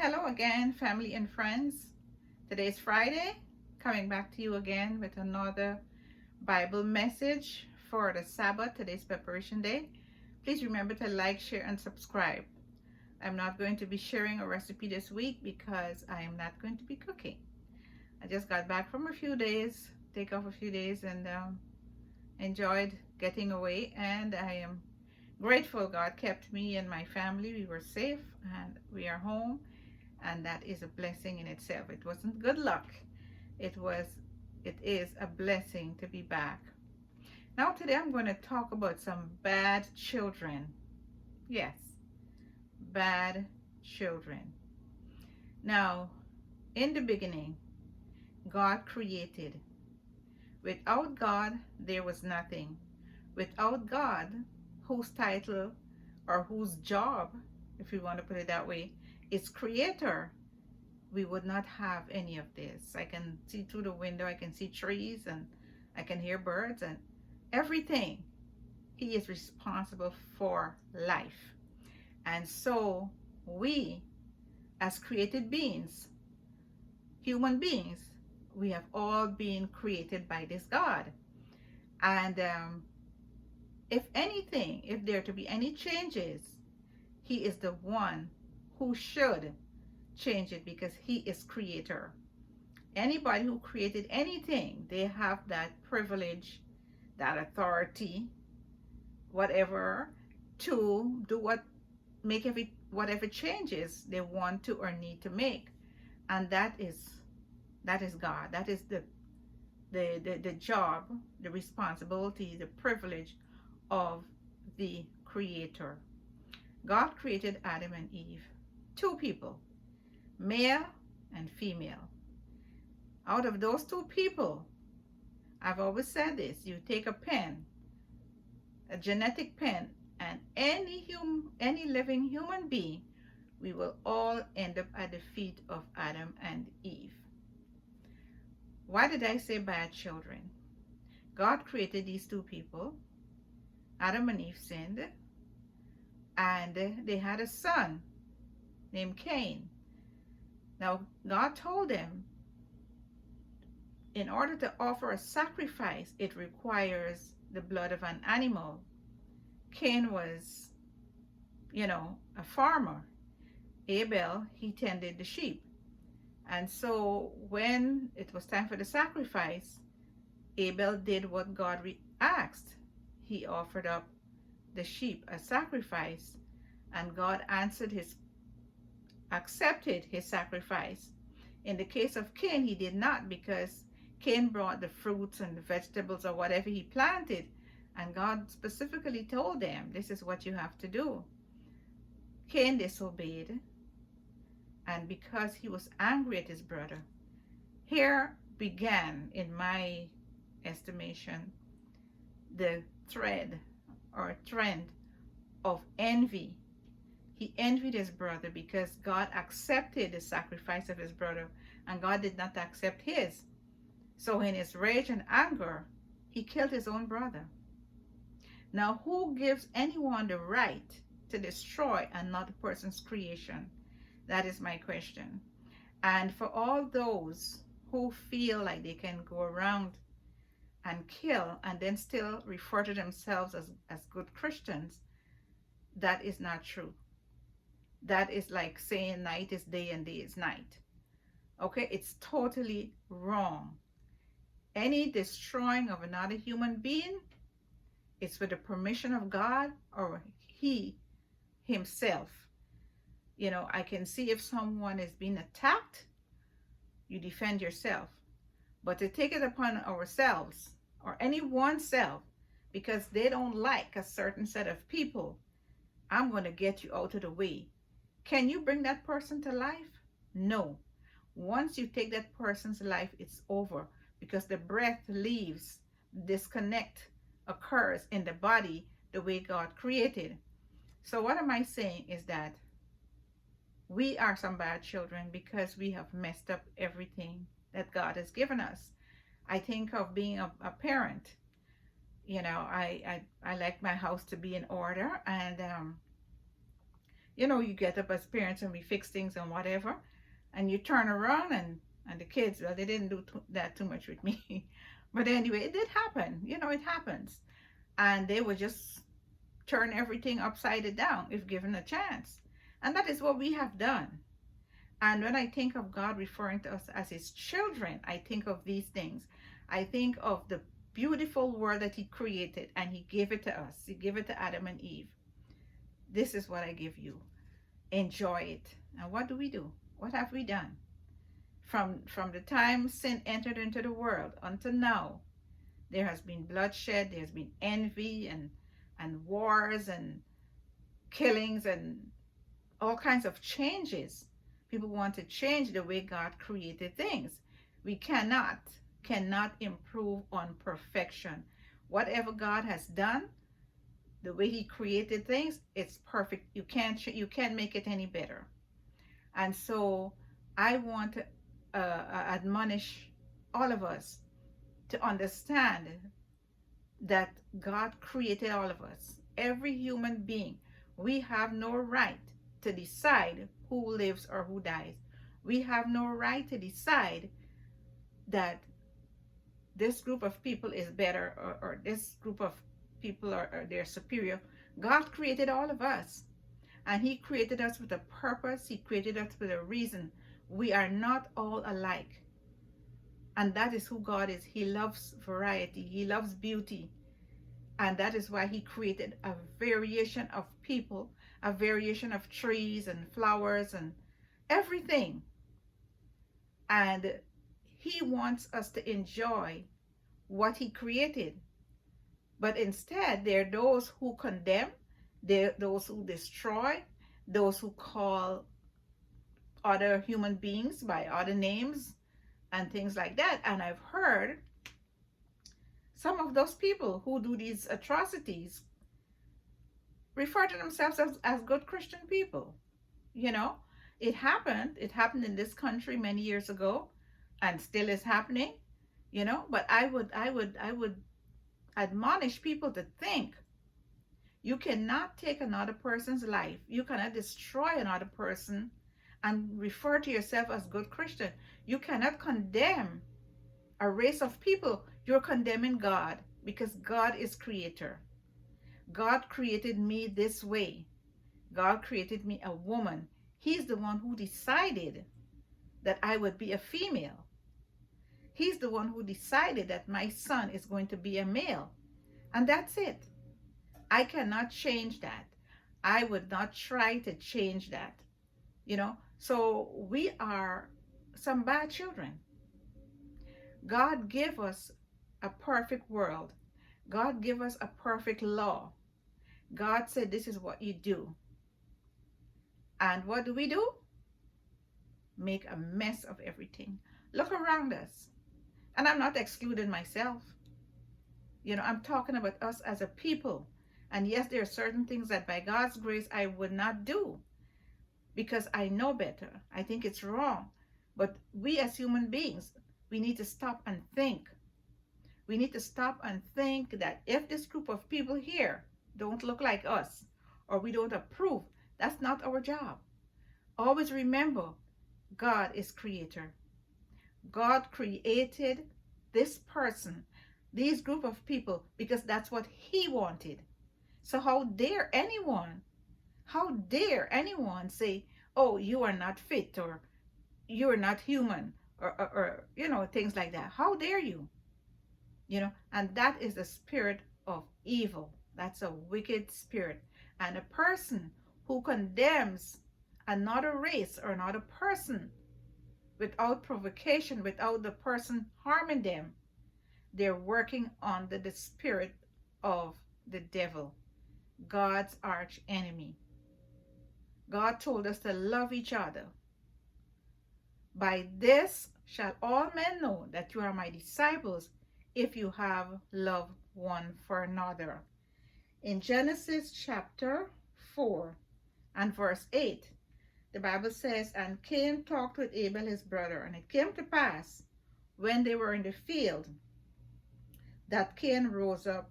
Hello again, family and friends. Today is Friday, coming back to you again with another Bible message for the Sabbath. Today's preparation day. Please remember to like, share, and subscribe. I'm not going to be sharing a recipe this week because I am not going to be cooking. I just got back from a few days, take off a few days, and enjoyed getting away. And I am grateful God kept me and my family. We were safe and we are home, and that is a blessing in itself. It wasn't good luck. It is a blessing to be back. Now today I'm going to talk about some bad children. Yes, bad children. Now, in the beginning, God created. Without God, there was nothing. Without God, whose title or whose job, if we want to put it that way, is creator, we would not have any of this. I can see through the window, I can see trees, and I can hear birds and everything. He is responsible for life. And so we, as created beings, human beings, we have all been created by this God. And if anything, if there to be any changes, he is the one who should change it because he is creator. Anybody who created anything, they have that privilege, that authority, whatever, to do whatever changes they want to or need to make. And that is God. That is the job, the responsibility, the privilege of the creator. God created Adam and Eve, two people, male and female. Out of those two people, I've always said this, you take a pen, a genetic pen, and any living human being, we will all end up at the feet of Adam and Eve. Why did I say bad children? God created these two people. Adam and Eve sinned, and they had a son named Cain. Now, God told them, in order to offer a sacrifice, it requires the blood of an animal. Cain was, a farmer. Abel, he tended the sheep. And so when it was time for the sacrifice, Abel did what God asked. He offered up the sheep as sacrifice, and God accepted his sacrifice. In the case of Cain, he did not, because Cain brought the fruits and the vegetables or whatever he planted, and God specifically told them, this is what you have to do. Cain disobeyed, and because he was angry at his brother, here began, in my estimation, the thread or trend of envy. He envied his brother because God accepted the sacrifice of his brother and God did not accept his. So in his rage and anger, he killed his own brother. Now, who gives anyone the right to destroy another person's creation? That is my question. And for all those who feel like they can go around and kill and then still refer to themselves as good Christians, that is not true. That is like saying night is day and day is night. Okay, it's totally wrong. Any destroying of another human being is with the permission of God or he himself. I can see if someone is being attacked, you defend yourself. But to take it upon ourselves or any one self because they don't like a certain set of people, I'm going to get you out of the way. Can you bring that person to life? No. Once you take that person's life, it's over because the breath leaves, disconnect occurs in the body the way God created. So what am I saying is that we are some bad children because we have messed up everything that God has given us. I think of being a parent. I like my house to be in order, and You know, you get up as parents and we fix things and whatever, and you turn around and the kids, well, they didn't do that too much with me. But anyway, it did happen. You know, it happens. And they would just turn everything upside down if given a chance. And that is what we have done. And when I think of God referring to us as his children, I think of these things. I think of the beautiful world that he created and he gave it to us. He gave it to Adam and Eve. This is what I give you. Enjoy it. And what do we do? What have we done? From the time sin entered into the world until now, there has been bloodshed, there's been envy and wars and killings and all kinds of changes. People want to change the way God created things. We cannot improve on perfection. Whatever God has done, the way he created things, it's perfect. You can't make it any better. And so I want to admonish all of us to understand that God created all of us, every human being. We have no right to decide who lives or who dies. We have no right to decide that this group of people is better, or this group of people are they're superior. God created all of us, and he created us with a purpose. He created us with a reason. We are not all alike, and that is who God is. He loves variety. He loves beauty, and that is why he created a variation of people, a variation of trees and flowers and everything. And he wants us to enjoy what he created. But instead, there are those who condemn, there are those who destroy, those who call other human beings by other names and things like that. And I've heard some of those people who do these atrocities refer to themselves as good Christian people. You know, it happened in this country many years ago and still is happening, you know. But I would admonish people to think. You cannot take another person's life. You cannot destroy another person and refer to yourself as good Christian. You cannot condemn a race of people. You're condemning God, because God is creator. God created me this way. God created me a woman. He's the one who decided that I would be a female. He's the one who decided that my son is going to be a male. And that's it. I cannot change that. I would not try to change that. You know, so we are some bad children. God gave us a perfect world. God gave us a perfect law. God said, this is what you do. And what do? Make a mess of everything. Look around us. And I'm not excluding myself. You know, I'm talking about us as a people. And yes, there are certain things that by God's grace I would not do, because I know better. I think it's wrong. But we as human beings, we need to stop and think. We need to stop and think that if this group of people here don't look like us, or we don't approve, that's not our job. Always remember, God is creator. God created this person, these group of people, because that's what he wanted. So how dare anyone say, oh, you are not fit, or you are not human, or you know, things like that. How dare you? You know, and that is the spirit of evil. That's a wicked spirit. And a person who condemns another race or another person without provocation, without the person harming them, they're working under the spirit of the devil, God's arch enemy. God told us to love each other. By this shall all men know that you are my disciples, if you have love one for another. In Genesis chapter 4 and verse 8, the Bible says, and Cain talked with Abel his brother, and it came to pass, when they were in the field, that Cain rose up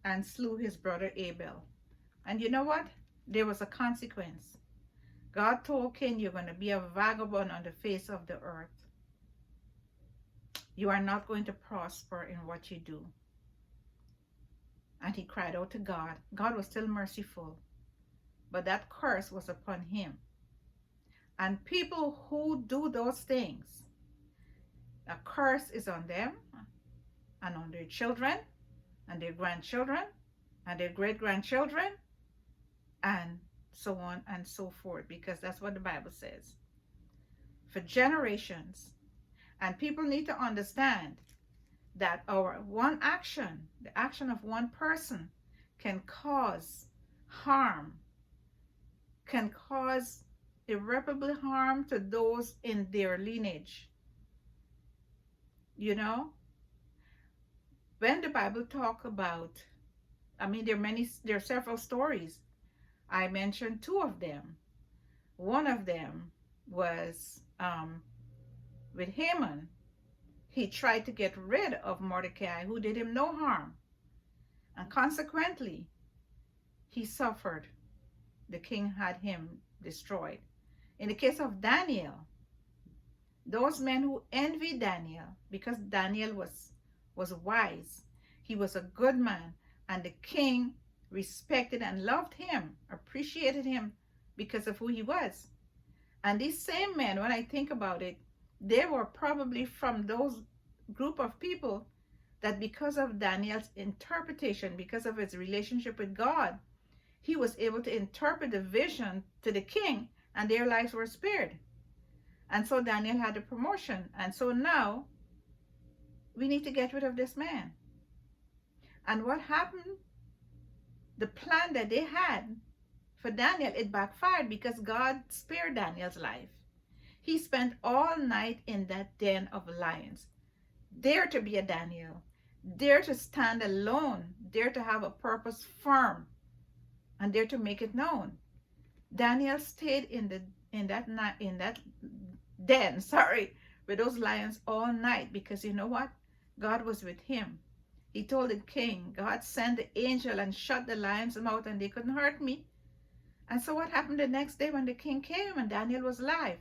and slew his brother Abel. And you know what? There was a consequence. God told Cain, you're going to be a vagabond on the face of the earth. You are not going to prosper in what you do. And he cried out to God. God was still merciful, but that curse was upon him. And people who do those things, a curse is on them and on their children and their grandchildren and their great-grandchildren and so on and so forth, because that's what the Bible says. For generations. And people need to understand that our one action, the action of one person, can cause harm, can cause irreparable harm to those in their lineage. You know, when the Bible talk about, there are several stories. I mentioned two of them. One of them was with Haman. He tried to get rid of Mordecai, who did him no harm. And consequently, he suffered. The king had him destroyed. In the case of Daniel, those men who envied Daniel, because Daniel was wise, he was a good man, and the king respected and loved him, appreciated him because of who he was. And these same men, when I think about it, they were probably from those group of people that because of Daniel's interpretation, because of his relationship with God, he was able to interpret the vision to the king, and their lives were spared. And so Daniel had a promotion. And so now we need to get rid of this man. And what happened? The plan that they had for Daniel, it backfired because God spared Daniel's life. He spent all night in that den of lions. Dare to be a Daniel. Dare to stand alone. Dare to have a purpose firm. And dare to make it known. Daniel stayed in that den, with those lions all night, because you know what? God was with him. He told the king, God sent the angel and shut the lions' mouth and they couldn't hurt me. And so what happened the next day when the king came and Daniel was alive?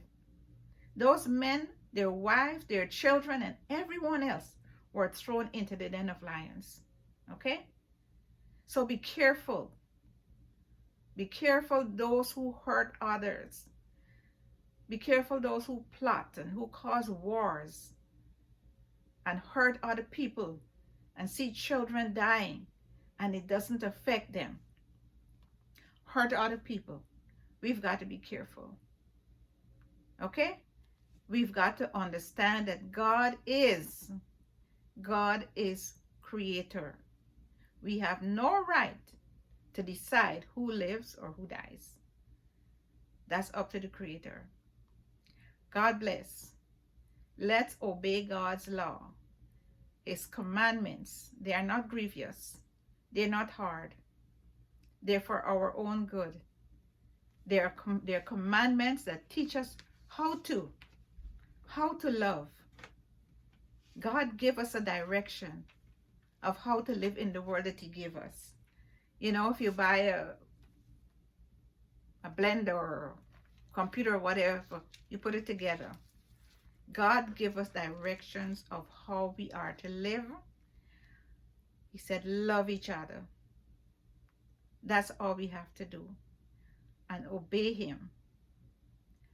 Those men, their wives, their children, and everyone else were thrown into the den of lions. Okay? So be careful. Be careful those who hurt others. Be careful those who plot and who cause wars and hurt other people and see children dying and it doesn't affect them. Hurt other people. We've got to be careful. Okay? We've got to understand that God is creator. We have no right to decide who lives or who dies. That's up to the creator. God bless. Let's obey God's law. His commandments, they are not grievous. They're not hard. They're for our own good. They're commandments that teach us how to love. God gave us a direction of how to live in the world that he gave us. You know, if you buy a blender or computer or whatever, you put it together. God gave us directions of how we are to live. He said, love each other. That's all we have to do. And obey him.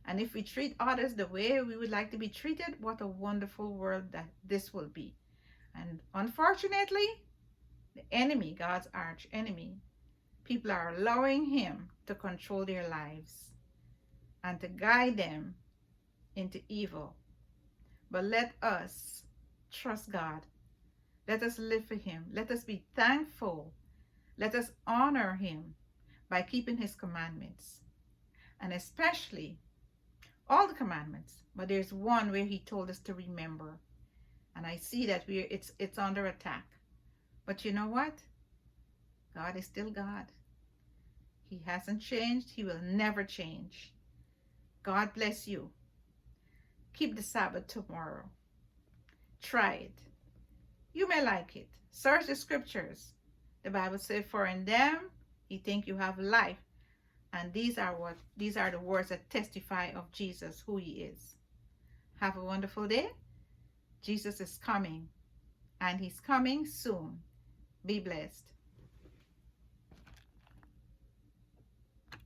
And if we treat others the way we would like to be treated, what a wonderful world that this will be. And unfortunately, the enemy, God's arch enemy, people are allowing him to control their lives and to guide them into evil. But let us trust God. Let us live for him. Let us be thankful. Let us honor him by keeping his commandments. And especially all the commandments. But there's one where he told us to remember. And I see that it's under attack. But you know what? God is still God. He hasn't changed. He will never change. God bless you. Keep the Sabbath tomorrow. Try it. You may like it. Search the scriptures. The Bible says, for in them you think you have life. And these are the words that testify of Jesus, who he is. Have a wonderful day. Jesus is coming, and he's coming soon. Be blessed.